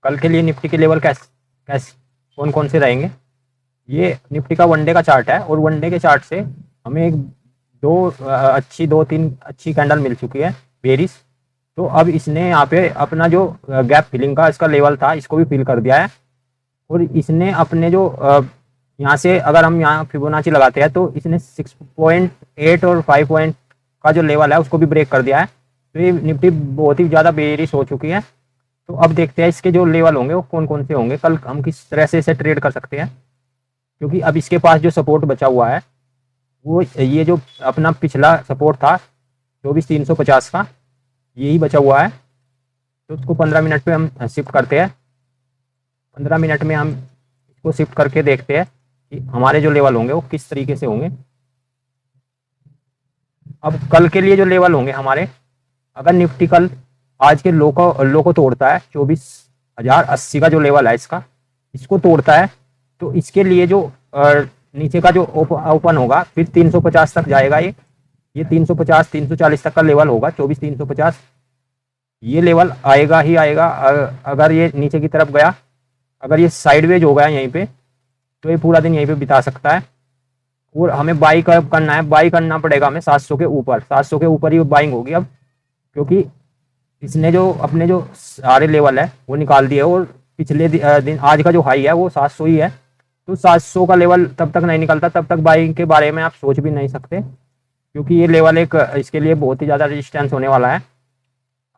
कल के लिए निफ्टी के लेवल कैसे कैसे कौन कौन से रहेंगे। ये निफ्टी का वनडे का चार्ट है और वनडे के चार्ट से हमें एक दो तीन अच्छी कैंडल मिल चुकी है बेरिश। तो अब इसने यहाँ पे अपना जो गैप फिलिंग का इसका लेवल था इसको भी फिल कर दिया है। और इसने अपने जो यहाँ से अगर हम यहाँ फिबोनाची लगाते हैं तो इसने 6.8 और 5 पॉइंट का जो लेवल है उसको भी ब्रेक कर दिया है। तो ये निफ्टी बहुत ही ज़्यादा बेरिश हो चुकी है। तो अब देखते हैं इसके जो लेवल होंगे वो कौन कौन से होंगे, कल हम किस तरह से इसे ट्रेड कर सकते हैं। क्योंकि अब इसके पास जो सपोर्ट बचा हुआ है वो ये जो अपना पिछला सपोर्ट था 24,350 का यही बचा हुआ है। तो उसको 15 मिनट पे हम शिफ्ट करते हैं। 15 मिनट में हम इसको शिफ्ट करके देखते हैं कि हमारे जो लेवल होंगे वो किस तरीके से होंगे। अब कल के लिए जो लेवल होंगे हमारे, अगर निफ्टी कल आज के लो को तोड़ता है 24,080 का जो लेवल है इसको तोड़ता है तो इसके लिए जो नीचे का जो ओपन होगा फिर 350 तक जाएगा। ये 350 340 तक का लेवल होगा। 24,350 ये लेवल आएगा ही आएगा। अगर ये नीचे की तरफ गया, अगर ये साइडवेज हो गया यहीं पे तो ये पूरा दिन यहीं पे बिता सकता है। और हमें बाई करना है, बाई करना पड़ेगा हमें 700 के ऊपर। 700 के ऊपर ही बाइंग होगी अब, क्योंकि इसने जो अपने जो सारे लेवल है वो निकाल दिए और पिछले दिन आज का जो हाई है वो 700 ही है। तो 700 का लेवल तब तक नहीं निकलता तब तक बाइंग के बारे में आप सोच भी नहीं सकते, क्योंकि ये लेवल एक इसके लिए बहुत ही ज़्यादा रेजिस्टेंस होने वाला है।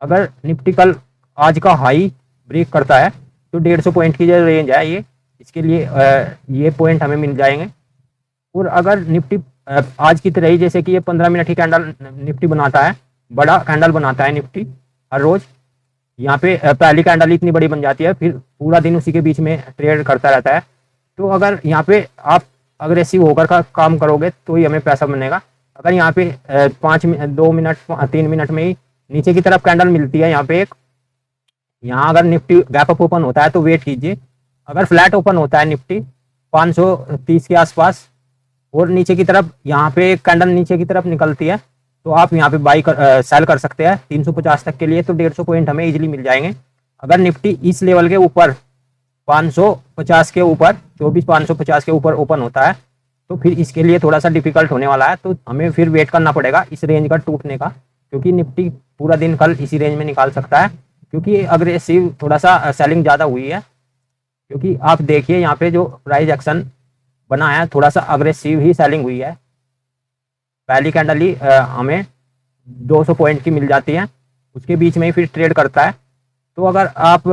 अगर निफ्टी कल आज का हाई ब्रेक करता है तो 150 पॉइंट की जो रेंज है ये इसके लिए ये पॉइंट हमें मिल जाएंगे। और अगर निफ्टी आज की तरह ही जैसे कि ये 15 मिनट ही कैंडल निफ्टी बनाता है, बड़ा कैंडल बनाता है निफ्टी हर रोज, यहाँ पे पहली कैंडल इतनी बड़ी बन जाती है फिर पूरा दिन उसी के बीच में ट्रेड करता रहता है। तो अगर यहाँ पे आप अग्रेसिव होकर का काम करोगे तो ही हमें पैसा बनेगा। अगर यहाँ पे 2 मिनट 3 मिनट में ही नीचे की तरफ कैंडल मिलती है, यहाँ पे एक यहाँ अगर निफ्टी गैप अप ओपन होता है तो वेट कीजिए। अगर फ्लैट ओपन होता है निफ्टी 530 के आसपास और नीचे की तरफ यहाँ पे कैंडल नीचे की तरफ निकलती है तो आप यहाँ पे सेल कर सकते हैं 350 तक के लिए। तो 150 पॉइंट हमें इजीली मिल जाएंगे। अगर निफ्टी इस लेवल के ऊपर 550 के ऊपर 24,550 के ऊपर ओपन होता है तो फिर इसके लिए थोड़ा सा डिफिकल्ट होने वाला है। तो हमें फिर वेट करना पड़ेगा इस रेंज का टूटने का, क्योंकि निफ्टी पूरा दिन कल इसी रेंज में निकाल सकता है। क्योंकि अग्रेसिव थोड़ा सा सेलिंग ज़्यादा हुई है, क्योंकि आप देखिए यहाँ पे जो प्राइस एक्शन बना है थोड़ा सा अग्रेसिव ही सेलिंग हुई है। पहली कैंडल ही हमें 200 पॉइंट की मिल जाती है, उसके बीच में ही फिर ट्रेड करता है। तो अगर आप